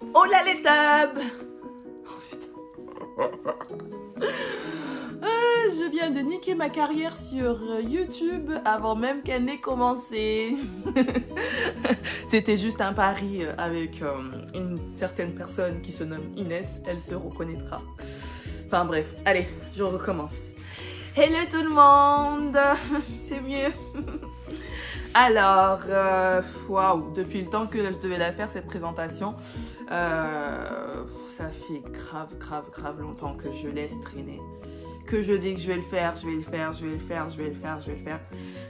Hola les tabs. Oh putain. Je viens de niquer ma carrière sur YouTube avant même qu'elle n'ait commencé. C'était juste un pari avec une certaine personne qui se nomme Inès. Elle se reconnaîtra. Enfin bref, allez, je recommence. Hello tout le monde. C'est mieux. Alors, waouh, depuis le temps que je devais la faire cette présentation, ça fait grave longtemps que je laisse traîner. Que je dis que je vais le faire.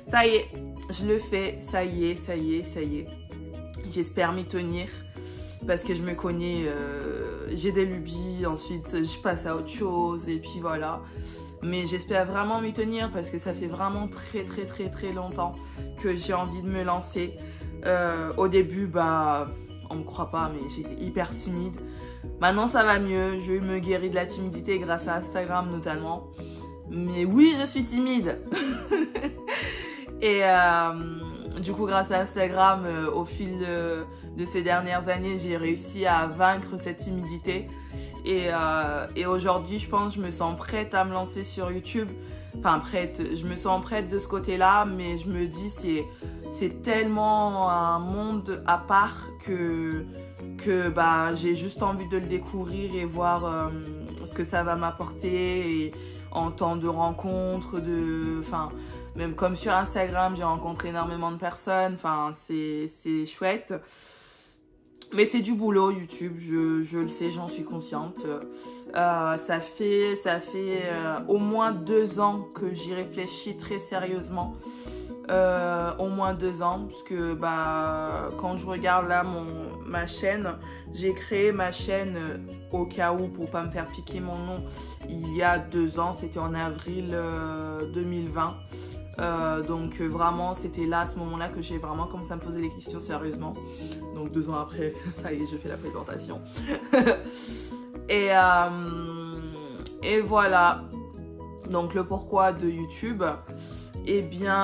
Ça y est, je le fais, ça y est. J'espère m'y tenir parce que je me connais, j'ai des lubies, ensuite je passe à autre chose et puis voilà. Mais j'espère vraiment m'y tenir parce que ça fait vraiment très longtemps que j'ai envie de me lancer. Au début, bah, on me croit pas, mais j'étais hyper timide. Maintenant, ça va mieux. Je me guéris de la timidité grâce à Instagram notamment. Mais oui, je suis timide. Et du coup, grâce à Instagram, au fil de ces dernières années, j'ai réussi à vaincre cette timidité. Et aujourd'hui, je pense que je me sens prête à me lancer sur YouTube. Enfin, prête, je me sens prête de ce côté-là, mais je me dis c'est tellement un monde à part que bah, j'ai juste envie de le découvrir et voir ce que ça va m'apporter et en temps de rencontres, enfin, même comme sur Instagram, j'ai rencontré énormément de personnes, enfin, c'est chouette. Mais c'est du boulot YouTube, je le sais, j'en suis consciente. Ça fait au moins 2 ans que j'y réfléchis très sérieusement. Au moins 2 ans, parce que bah, quand je regarde là ma chaîne, j'ai créé ma chaîne au cas où pour pas me faire piquer mon nom il y a 2 ans, c'était en avril 2020. Donc vraiment c'était là à ce moment là que j'ai vraiment commencé à me poser les questions sérieusement. Donc 2 ans après, ça y est, je fais la présentation. Et voilà. Donc le pourquoi de YouTube. Eh bien,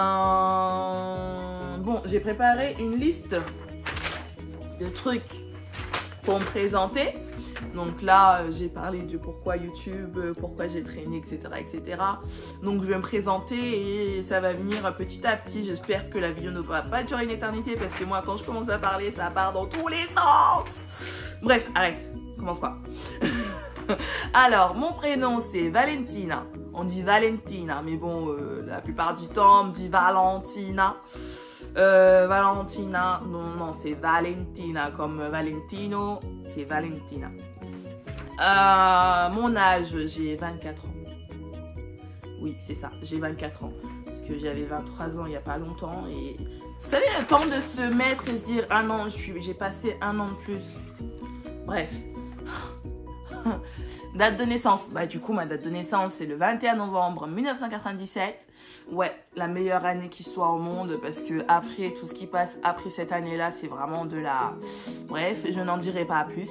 bon, j'ai préparé une liste de trucs pour me présenter. Donc là, j'ai parlé de pourquoi YouTube, pourquoi j'ai traîné, etc. Donc je vais me présenter et ça va venir petit à petit. J'espère que la vidéo ne va pas durer une éternité parce que moi, quand je commence à parler, ça part dans tous les sens. Bref, arrête, commence pas. Alors, mon prénom, c'est Valentina. On dit Valentina, mais bon, la plupart du temps, on me dit Valentina. Valentina, non, c'est Valentina, comme Valentino, c'est Valentina. Mon âge, j'ai 24 ans. Oui, c'est ça, j'ai 24 ans. Parce que j'avais 23 ans il n'y a pas longtemps. Et vous savez, le temps de se mettre et se dire, ah non, j'ai passé 1 an de plus. Bref. Date de naissance, bah du coup ma date de naissance c'est le 21 novembre 1997. Ouais, la meilleure année qui soit au monde parce que après tout ce qui passe après cette année là c'est vraiment de la... Bref, je n'en dirai pas plus.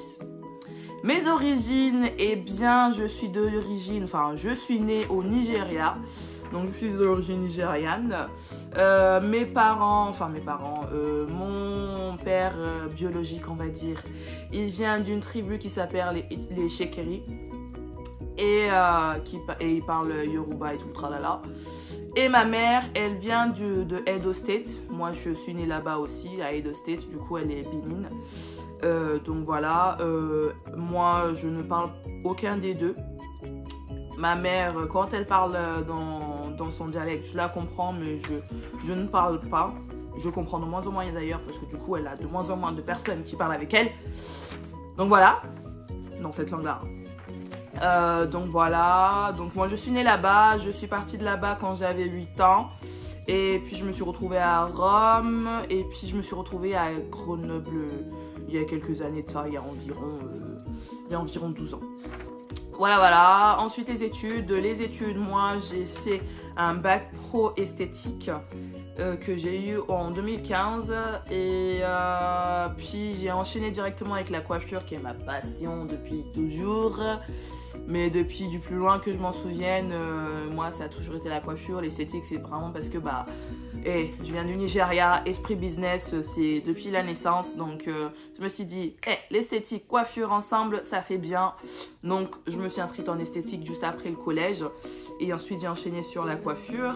Mes origines, eh bien je suis née au Nigeria. Donc je suis d'origine nigériane. Mes parents, mon père biologique on va dire, il vient d'une tribu qui s'appelle les Shekeri. Et il parle Yoruba et tout le tralala. Et ma mère, elle vient de Edo State. Moi, je suis née là-bas aussi, à Edo State. Du coup, elle est Bénin. Donc voilà. Moi, je ne parle aucun des deux. Ma mère, quand elle parle dans son dialecte, je la comprends, mais je ne parle pas. Je comprends de moins en moins d'ailleurs, parce que du coup, elle a de moins en moins de personnes qui parlent avec elle. Donc voilà, dans cette langue-là. Donc voilà, donc moi je suis née là-bas, je suis partie de là-bas quand j'avais 8 ans et puis je me suis retrouvée à Rome et puis je me suis retrouvée à Grenoble il y a quelques années de ça, il y a environ 12 ans. Voilà, ensuite les études, moi j'ai fait un bac pro esthétique que j'ai eu en 2015 et puis j'ai enchaîné directement avec la coiffure qui est ma passion depuis toujours. Mais depuis du plus loin que je m'en souvienne, moi ça a toujours été la coiffure, l'esthétique c'est vraiment parce que bah Et je viens du Nigeria, esprit business, c'est depuis la naissance. Donc, je me suis dit, l'esthétique, coiffure ensemble, ça fait bien. Donc, je me suis inscrite en esthétique juste après le collège. Et ensuite, j'ai enchaîné sur la coiffure.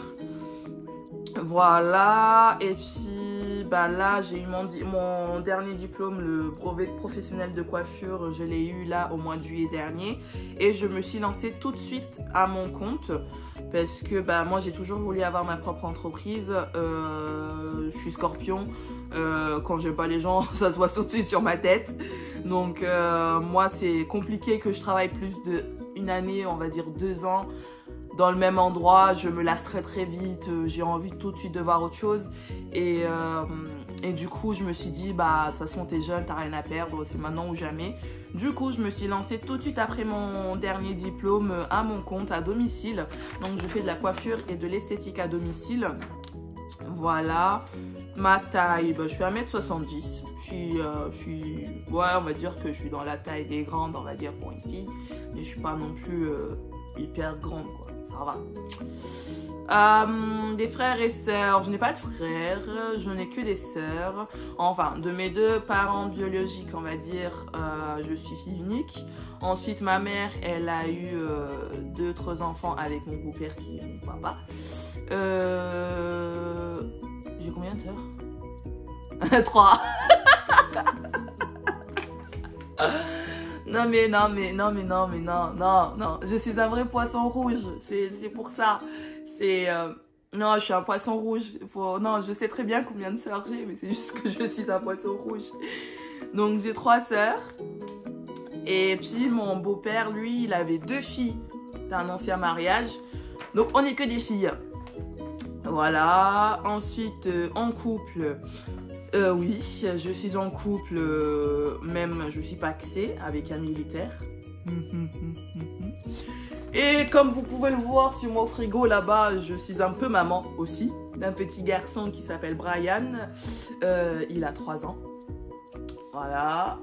Voilà. Et puis, bah là, j'ai eu mon dernier diplôme, le brevet professionnel de coiffure. Je l'ai eu là au mois de juillet dernier. Et je me suis lancée tout de suite à mon compte. Parce que bah, moi, j'ai toujours voulu avoir ma propre entreprise. Je suis scorpion. Quand j'aime pas les gens, ça se voit tout de suite sur ma tête. Donc, moi, c'est compliqué que je travaille plus d'une année, on va dire 2 ans, dans le même endroit. Je me lasse très très vite. J'ai envie tout de suite de voir autre chose. Et du coup, je me suis dit, bah, de toute façon, t'es jeune, t'as rien à perdre, c'est maintenant ou jamais. Du coup, je me suis lancée tout de suite après mon dernier diplôme à mon compte, à domicile. Donc, je fais de la coiffure et de l'esthétique à domicile. Voilà. Ma taille, bah, je suis 1m70. Ouais, on va dire que je suis dans la taille des grandes, on va dire, pour une fille. Mais je suis pas non plus hyper grande, quoi. Ça va. Des frères et sœurs, je n'ai pas de frères, je n'ai que des sœurs. Enfin, de mes 2 parents biologiques, on va dire, je suis fille unique. Ensuite, ma mère, elle a eu 2 autres enfants avec mon beau-père qui est mon papa. J'ai combien de sœurs? 3. Non, je suis un vrai poisson rouge, c'est pour ça. Non, je suis un poisson rouge. Non, je sais très bien combien de sœurs j'ai, mais c'est juste que je suis un poisson rouge. Donc, j'ai 3 sœurs. Et puis, mon beau-père, lui, il avait 2 filles d'un ancien mariage. Donc, on n'est que des filles. Voilà. Ensuite, en couple, oui, je suis en couple, même je suis paxée avec un militaire. Et comme vous pouvez le voir sur mon frigo là-bas, je suis un peu maman aussi d'un petit garçon qui s'appelle Brian. Il a 3 ans. Voilà.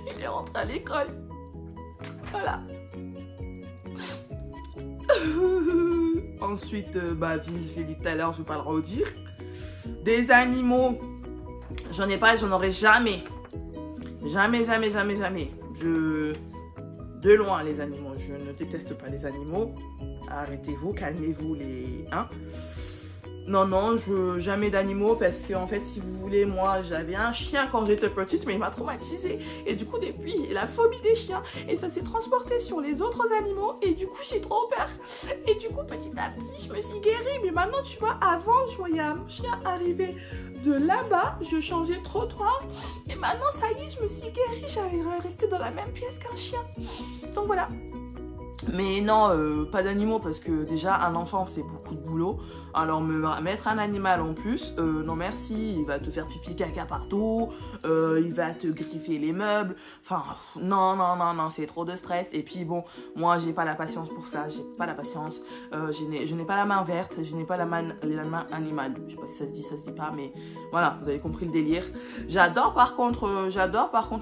Il est rentré à l'école. Voilà. Ensuite, bah, je l'ai dit tout à l'heure, je ne vais pas le redire. Des animaux, j'en ai pas et j'en aurai jamais. Jamais. De loin, les animaux. Je ne déteste pas les animaux. Arrêtez-vous, calmez-vous les... Hein? Non, jamais d'animaux parce que, en fait, si vous voulez, moi, j'avais un chien quand j'étais petite, mais il m'a traumatisée. Et du coup, depuis, j'ai la phobie des chiens. Et ça s'est transporté sur les autres animaux. Et du coup, j'ai trop peur. Et du coup, petit à petit, je me suis guérie. Mais maintenant, tu vois, avant, je voyais un chien arriver de là-bas. Je changeais de trottoir. Et maintenant, ça y est, je me suis guérie. J'avais resté dans la même pièce qu'un chien. Donc, voilà. Mais non, pas d'animaux parce que déjà un enfant c'est beaucoup de boulot. Alors me mettre un animal en plus, non merci, il va te faire pipi caca partout, il va te griffer les meubles. Enfin non, c'est trop de stress. Et puis bon, moi j'ai pas la patience pour ça, j'ai pas la patience. Je n'ai pas la main verte, je n'ai pas la main animale. Je sais pas si ça se dit pas, mais voilà, vous avez compris le délire. J'adore par contre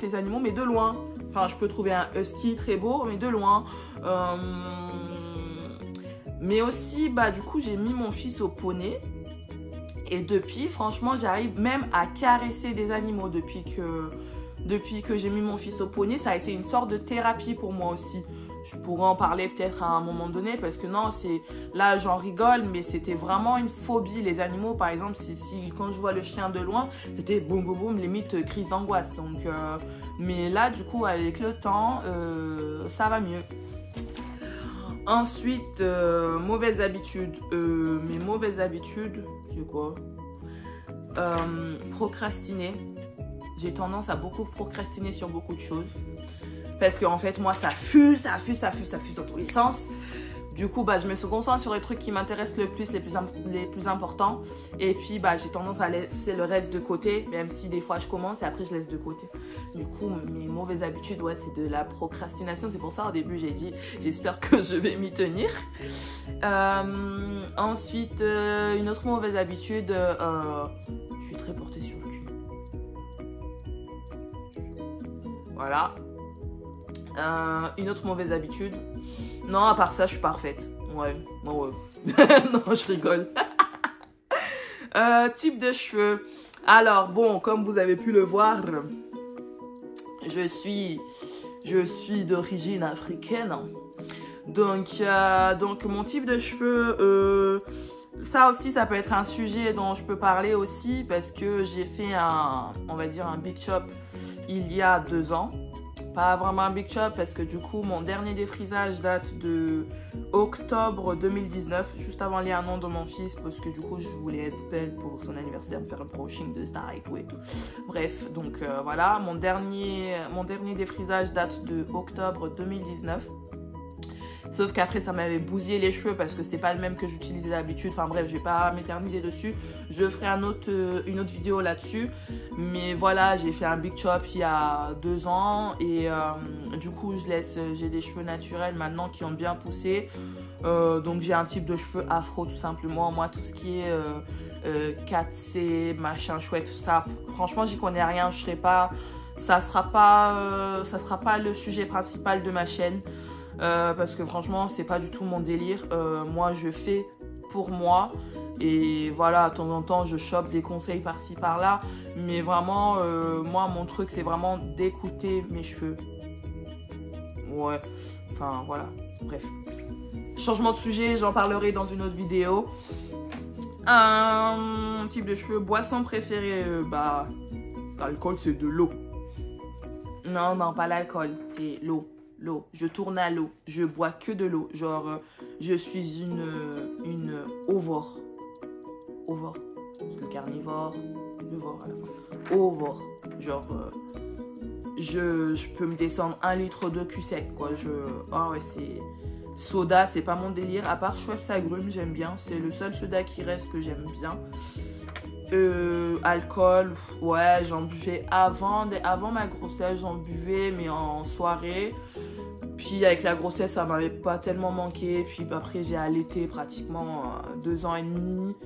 les animaux, mais de loin. Enfin, je peux trouver un husky très beau, mais de loin. Mais aussi, bah, du coup, j'ai mis mon fils au poney. Et depuis, franchement, j'arrive même à caresser des animaux depuis que j'ai mis mon fils au poney. Ça a été une sorte de thérapie pour moi aussi. Je pourrais en parler peut-être à un moment donné parce que non, là j'en rigole, mais c'était vraiment une phobie. Les animaux, par exemple, quand je vois le chien de loin, c'était boum boum boum, limite crise d'angoisse. Donc, mais là, du coup, avec le temps, ça va mieux. Ensuite, mauvaises habitudes. Mes mauvaises habitudes, c'est quoi? Procrastiner. J'ai tendance à beaucoup procrastiner sur beaucoup de choses. Parce qu'en fait, moi, ça fuse dans tous les sens. Du coup, bah, je me concentre sur les trucs qui m'intéressent le plus, les plus importants. Et puis, bah, j'ai tendance à laisser le reste de côté, même si des fois, je commence et après, je laisse de côté. Du coup, mes mauvaises habitudes, ouais, c'est de la procrastination. C'est pour ça, au début, j'ai dit, j'espère que je vais m'y tenir. Ensuite, une autre mauvaise habitude, je suis très portée sur le cul. Voilà. Une autre mauvaise habitude. Non, à part ça, je suis parfaite. Ouais. Non, je rigole. Type de cheveux. Alors, bon, comme vous avez pu le voir, je suis d'origine africaine. Donc, mon type de cheveux, ça aussi, ça peut être un sujet dont je peux parler aussi parce que j'ai fait on va dire un big chop il y a 2 ans. Pas vraiment un big chop parce que du coup, mon dernier défrisage date de octobre 2019, juste avant les 1 an de mon fils, parce que du coup, je voulais être belle pour son anniversaire, me faire un brushing de star et tout et tout. Bref, donc voilà, mon dernier défrisage date de octobre 2019. Sauf qu'après, ça m'avait bousillé les cheveux parce que c'était pas le même que j'utilisais d'habitude. Enfin bref, je vais pas m'éterniser dessus. Je ferai une autre vidéo là-dessus. Mais voilà, j'ai fait un big chop il y a 2 ans. Et du coup, j'ai des cheveux naturels maintenant qui ont bien poussé. Donc j'ai un type de cheveux afro tout simplement. Moi, tout ce qui est 4C, machin chouette, tout ça. Franchement, j'y connais rien. Ça sera pas le sujet principal de ma chaîne. Parce que franchement c'est pas du tout mon délire. Moi je fais pour moi et voilà, de temps en temps je chope des conseils par-ci par-là, mais vraiment moi mon truc c'est vraiment d'écouter mes cheveux. Ouais, enfin voilà, bref, changement de sujet, j'en parlerai dans une autre vidéo. Type de cheveux, boisson préférée, l'alcool c'est de l'eau. Non, pas l'alcool, c'est l'eau. L'eau, je tourne à l'eau, je bois que de l'eau, genre je suis une ovore, parce que carnivore, à la fin, ovore, genre je peux me descendre 1 litre de cul sec quoi, ouais c'est, soda c'est pas mon délire, à part Schweppes agrumes j'aime bien, c'est le seul soda qui reste que j'aime bien. Alcool, ouais j'en buvais avant ma grossesse, j'en buvais mais en soirée. Puis avec la grossesse, ça m'avait pas tellement manqué. Puis après, j'ai allaité pratiquement 2 ans et demi.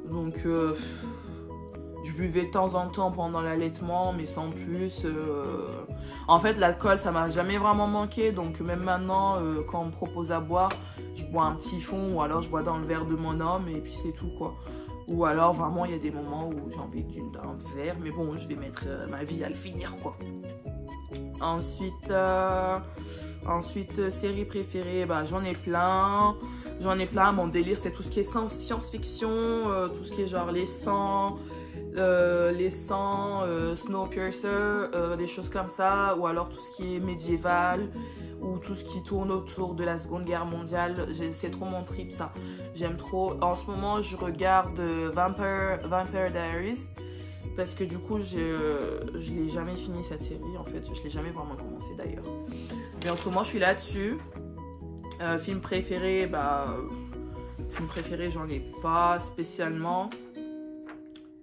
Donc, je buvais de temps en temps pendant l'allaitement, mais sans plus. En fait, l'alcool, ça m'a jamais vraiment manqué. Donc, même maintenant, quand on me propose à boire, je bois un petit fond ou alors je bois dans le verre de mon homme et puis c'est tout, quoi. Ou alors, vraiment, il y a des moments où j'ai envie d'un verre. Mais bon, je vais mettre ma vie à le finir, quoi. Ensuite, série préférée, j'en ai plein. Mon délire, c'est tout ce qui est science-fiction, tout ce qui est genre les 100, Snowpiercer, des choses comme ça, ou alors tout ce qui est médiéval, ou tout ce qui tourne autour de la Seconde Guerre mondiale. C'est trop mon trip, ça. J'aime trop. En ce moment, je regarde Vampire Diaries. Parce que du coup, je l'ai jamais fini cette série, en fait. Je l'ai jamais vraiment commencé d'ailleurs. Mais en ce moment, je suis là-dessus. Film préféré, j'en ai pas spécialement.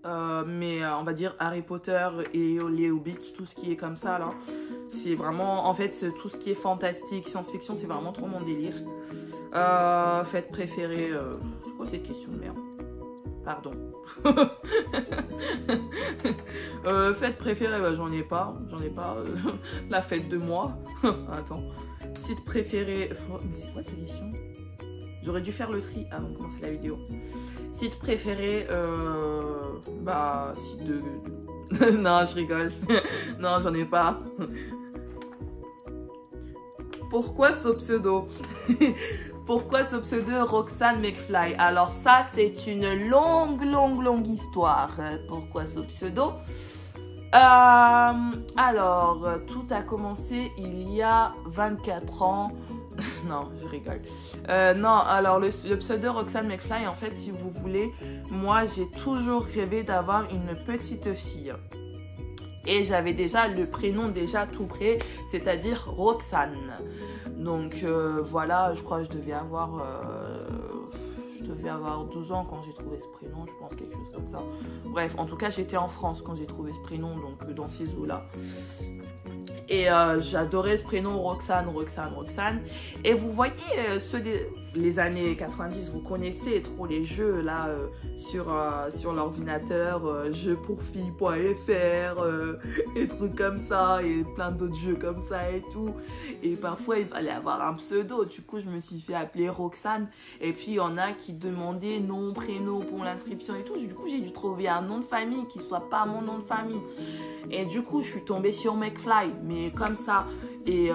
Mais on va dire Harry Potter et les Hobbits, tout ce qui est comme ça, là. C'est vraiment, en fait, tout ce qui est fantastique, science-fiction, c'est vraiment trop mon délire. Fête préférée, c'est quoi cette question de merde? Pardon. Fête préférée, j'en ai pas. La fête de moi. Attends. Site préféré. Mais c'est quoi cette question? J'aurais dû faire le tri avant de commencer la vidéo. Site préféré, site de... Non, je rigole. Non, j'en ai pas. Pourquoi ce pseudo? Pourquoi ce pseudo Roxane McFly? Alors ça, c'est une longue histoire. Pourquoi ce pseudo? Alors, tout a commencé il y a 24 ans. Non, je rigole. Non, alors le pseudo Roxane McFly, en fait, si vous voulez, moi, j'ai toujours rêvé d'avoir une petite fille. Et j'avais déjà le prénom tout prêt, c'est-à-dire Roxane. Donc voilà, je crois que je devais avoir 12 ans quand j'ai trouvé ce prénom, je pense, quelque chose comme ça. Bref, en tout cas, j'étais en France quand j'ai trouvé ce prénom, donc dans ces eaux-là. Et j'adorais ce prénom, Roxane, Roxane, Roxane. Et vous voyez, les années 90, vous connaissez trop les jeux là sur l'ordinateur, jeuxpourfilles.fr, et trucs comme ça, et plein d'autres jeux comme ça et tout. Et parfois, il fallait avoir un pseudo. Du coup, je me suis fait appeler Roxane. Et puis, il y en a qui demandaient nom, prénom pour l'inscription et tout. Du coup, j'ai dû trouver un nom de famille qui soit pas mon nom de famille. Et du coup, je suis tombée sur McFly, mais comme ça. Et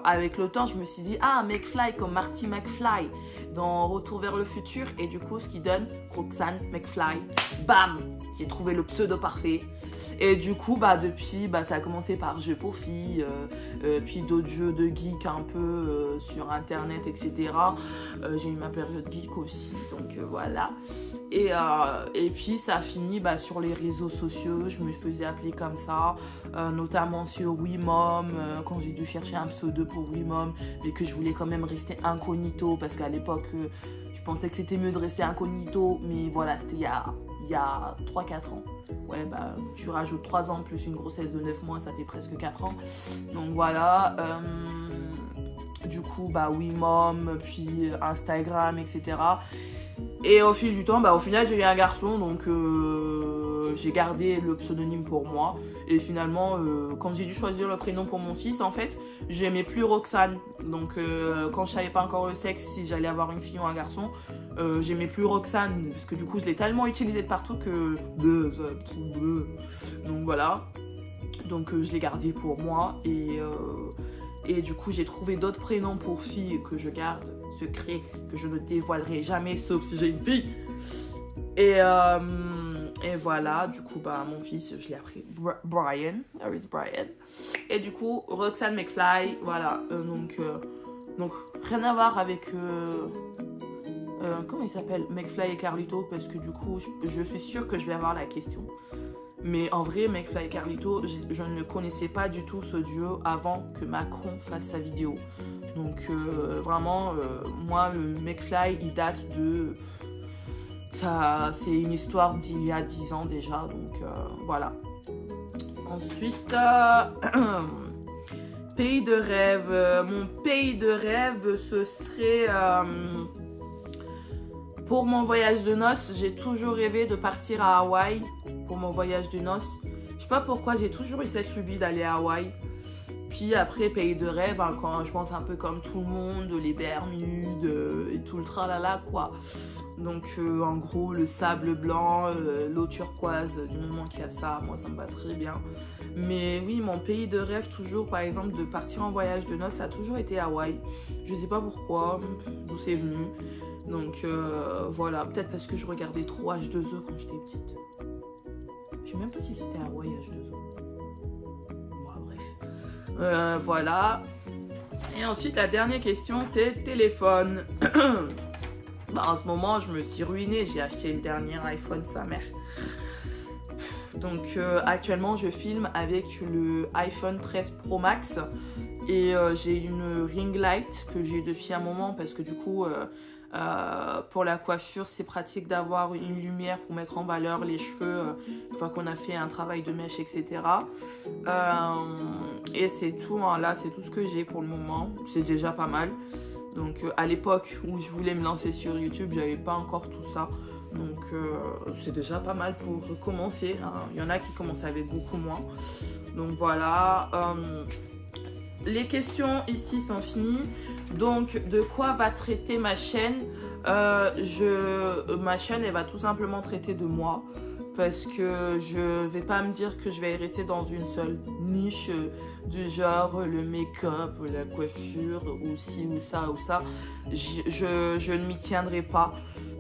avec le temps, je me suis dit, ah, McFly comme Marty McFly dans Retour vers le futur. Et du coup, ce qui donne Roxane McFly. Bam! J'ai trouvé le pseudo parfait. Et du coup, depuis, ça a commencé par Jeux pour filles, puis d'autres jeux de geek un peu sur Internet, etc. J'ai eu ma période geek aussi, donc voilà. Et puis, ça a fini sur les réseaux sociaux. Je me faisais appeler comme ça, notamment sur WeMom, quand j'ai dû chercher un pseudo pour WeMom, mais que je voulais quand même rester incognito, parce qu'à l'époque, je pensais que c'était mieux de rester incognito, mais voilà, c'était il y a 3-4 ans. Ouais, tu rajoutes 3 ans plus une grossesse de 9 mois, ça fait presque 4 ans. Donc voilà. Du coup, WeMom, puis Instagram, etc. Et au fil du temps, au final, j'ai eu un garçon, donc j'ai gardé le pseudonyme pour moi. Et finalement, quand j'ai dû choisir le prénom pour mon fils, en fait, j'aimais plus Roxane. Donc, quand je savais pas encore le sexe, si j'allais avoir une fille ou un garçon, j'aimais plus Roxane. Parce que du coup, je l'ai tellement utilisé de partout que... Donc, voilà. Donc, je l'ai gardé pour moi. Et du coup, j'ai trouvé d'autres prénoms pour filles que je garde secret, que je ne dévoilerai jamais, sauf si j'ai une fille. Et voilà, du coup, mon fils, je l'ai appelé Brian. There is Brian. Et du coup, Roxane McFly, voilà. Donc, rien à voir avec... comment il s'appelle, McFly et Carlito, parce que du coup, je suis sûre que je vais avoir la question. Mais en vrai, McFly et Carlito, je ne connaissais pas du tout ce duo avant que Macron fasse sa vidéo. Donc, vraiment, moi, le McFly, il date de... C'est une histoire d'il y a 10 ans déjà, donc voilà. Ensuite, pays de rêve. Mon pays de rêve, ce serait... pour mon voyage de noces, j'ai toujours rêvé de partir à Hawaï pour mon voyage de noces. Je sais pas pourquoi, j'ai toujours eu cette lubie d'aller à Hawaï. Puis après, pays de rêve, quand je pense un peu comme tout le monde, les Bermudes et tout le tralala, quoi. Donc, en gros, le sable blanc, l'eau turquoise, du moment qu'il y a ça, moi, ça me va très bien. Mais oui, mon pays de rêve, toujours, par exemple, de partir en voyage de noces, ça a toujours été Hawaï. Je sais pas pourquoi, d'où c'est venu. Donc, voilà, peut-être parce que je regardais trop H2O quand j'étais petite. Je sais même pas si c'était Hawaï H2O. Voilà. Et ensuite, la dernière question, c'est téléphone. En ce moment, je me suis ruinée. J'ai acheté le dernier iPhone, sa mère. Donc, actuellement, je filme avec le iPhone 13 Pro Max. Et j'ai une ring light que j'ai depuis un moment parce que du coup... pour la coiffure, c'est pratique d'avoir une lumière pour mettre en valeur les cheveux une fois qu'on a fait un travail de mèche, etc. Et c'est tout, hein. Là, c'est tout ce que j'ai pour le moment. C'est déjà pas mal. Donc, à l'époque où je voulais me lancer sur YouTube, j'avais pas encore tout ça. Donc, c'est déjà pas mal pour commencer, hein. Il y en a qui commencent avec beaucoup moins. Donc, voilà. Les questions ici sont finies. Donc, de quoi va traiter ma chaîne? Ma chaîne, elle va tout simplement traiter de moi. Parce que je vais pas me dire que je vais rester dans une seule niche du genre le make-up, la coiffure, ou ci, ou ça, ou ça. Je ne m'y tiendrai pas.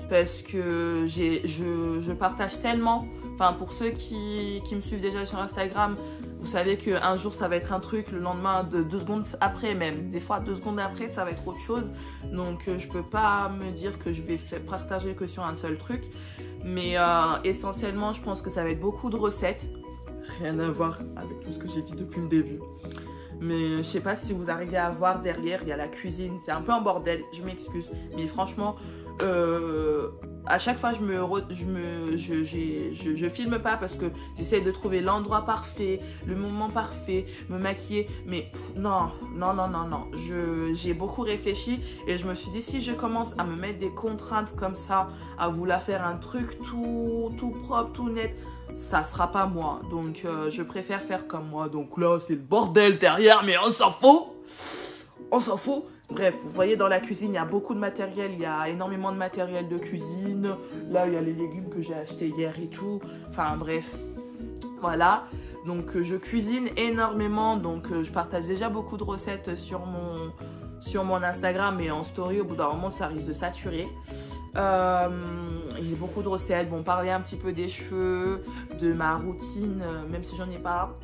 Parce que je partage tellement. Enfin, pour ceux qui me suivent déjà sur Instagram, vous savez qu'un jour ça va être un truc, le lendemain, 2 secondes après même. Des fois 2 secondes après ça va être autre chose. Donc je peux pas me dire que je vais partager que sur un seul truc. Mais essentiellement je pense que ça va être beaucoup de recettes. Rien à voir avec tout ce que j'ai dit depuis le début. Mais je sais pas si vous arrivez à voir derrière, il y a la cuisine. C'est un peu un bordel, je m'excuse. Mais franchement, à chaque fois, je filme pas parce que j'essaie de trouver l'endroit parfait, le moment parfait, me maquiller. Mais non. J'ai beaucoup réfléchi et je me suis dit, si je commence à me mettre des contraintes comme ça, à vouloir faire un truc tout propre, tout net, ça sera pas moi. Donc, je préfère faire comme moi. Donc là, c'est le bordel derrière, mais on s'en fout. On s'en fout. Bref, vous voyez dans la cuisine, il y a beaucoup de matériel, il y a énormément de matériel de cuisine. Là, il y a les légumes que j'ai achetés hier et tout. Enfin, bref, voilà. Donc, je cuisine énormément. Donc, je partage déjà beaucoup de recettes sur mon Instagram et en story. Au bout d'un moment, ça risque de saturer. Il y a beaucoup de recettes. Bon, parler un petit peu des cheveux, de ma routine, même si j'en ai pas.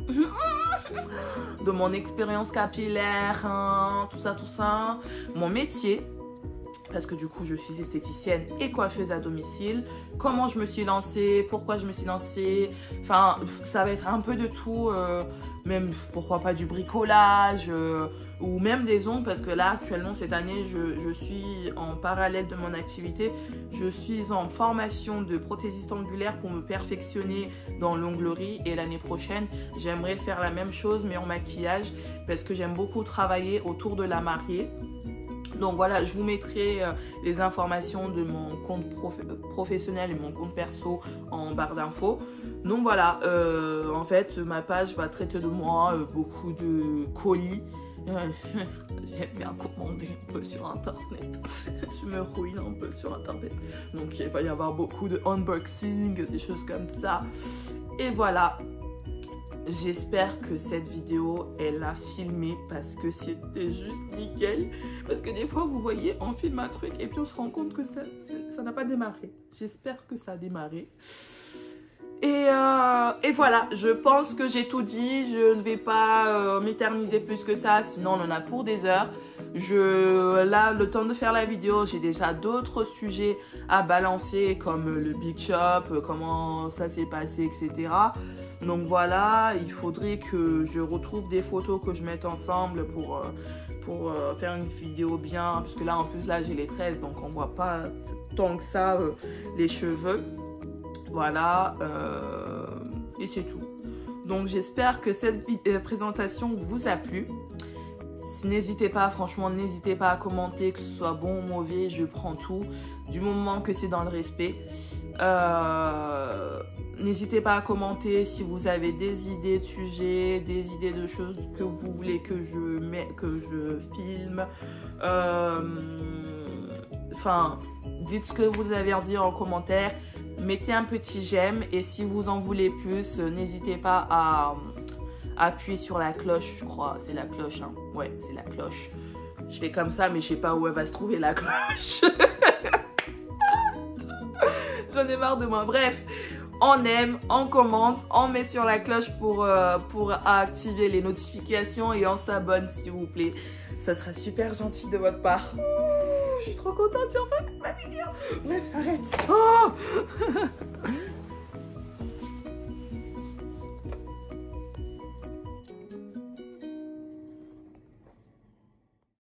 De mon expérience capillaire, hein, tout ça. Mon métier, parce que du coup, je suis esthéticienne et coiffeuse à domicile. Comment je me suis lancée, pourquoi je me suis lancée. Enfin, ça va être un peu de tout. Même, pourquoi pas du bricolage ou même des ongles, parce que là, actuellement, cette année, je suis en parallèle de mon activité. Je suis en formation de prothésiste angulaire pour me perfectionner dans l'onglerie. Et l'année prochaine, j'aimerais faire la même chose, mais en maquillage, parce que j'aime beaucoup travailler autour de la mariée. Donc voilà, je vous mettrai les informations de mon compte professionnel et mon compte perso en barre d'infos. Donc voilà, en fait, ma page va traiter de moi, beaucoup de colis. J'aime bien commander un peu sur internet. Je me ruine un peu sur internet. Donc il va y avoir beaucoup de unboxing, des choses comme ça. Et voilà. J'espère que cette vidéo, elle a filmé parce que c'était juste nickel. Parce que des fois, vous voyez, on filme un truc et puis on se rend compte que ça n'a pas démarré. J'espère que ça a démarré. Et voilà, je pense que j'ai tout dit. Je ne vais pas m'éterniser plus que ça, sinon on en a pour des heures. Là, le temps de faire la vidéo, j'ai déjà d'autres sujets à balancer, comme le Big Shop, comment ça s'est passé, etc. Donc voilà, il faudrait que je retrouve des photos que je mette ensemble pour faire une vidéo bien. Parce que là, en plus, là, j'ai les 13, donc on voit pas tant que ça les cheveux. Voilà, et c'est tout. Donc j'espère que cette présentation vous a plu. N'hésitez pas, franchement, n'hésitez pas à commenter, que ce soit bon ou mauvais, je prends tout, du moment que c'est dans le respect. N'hésitez pas à commenter si vous avez des idées de sujets, des idées de choses que vous voulez que je filme. Enfin, dites ce que vous avez à dire en commentaire. Mettez un petit j'aime et si vous en voulez plus, n'hésitez pas à appuyer sur la cloche, je crois. C'est la cloche, hein. Ouais, c'est la cloche. Je fais comme ça, mais je sais pas où elle va se trouver la cloche. J'en ai marre de moi. Bref, on aime, on commente, on met sur la cloche pour activer les notifications et on s'abonne s'il vous plaît. Ça sera super gentil de votre part. Je suis trop contente, tu en fais ma vidéo. Bref, arrête. Oh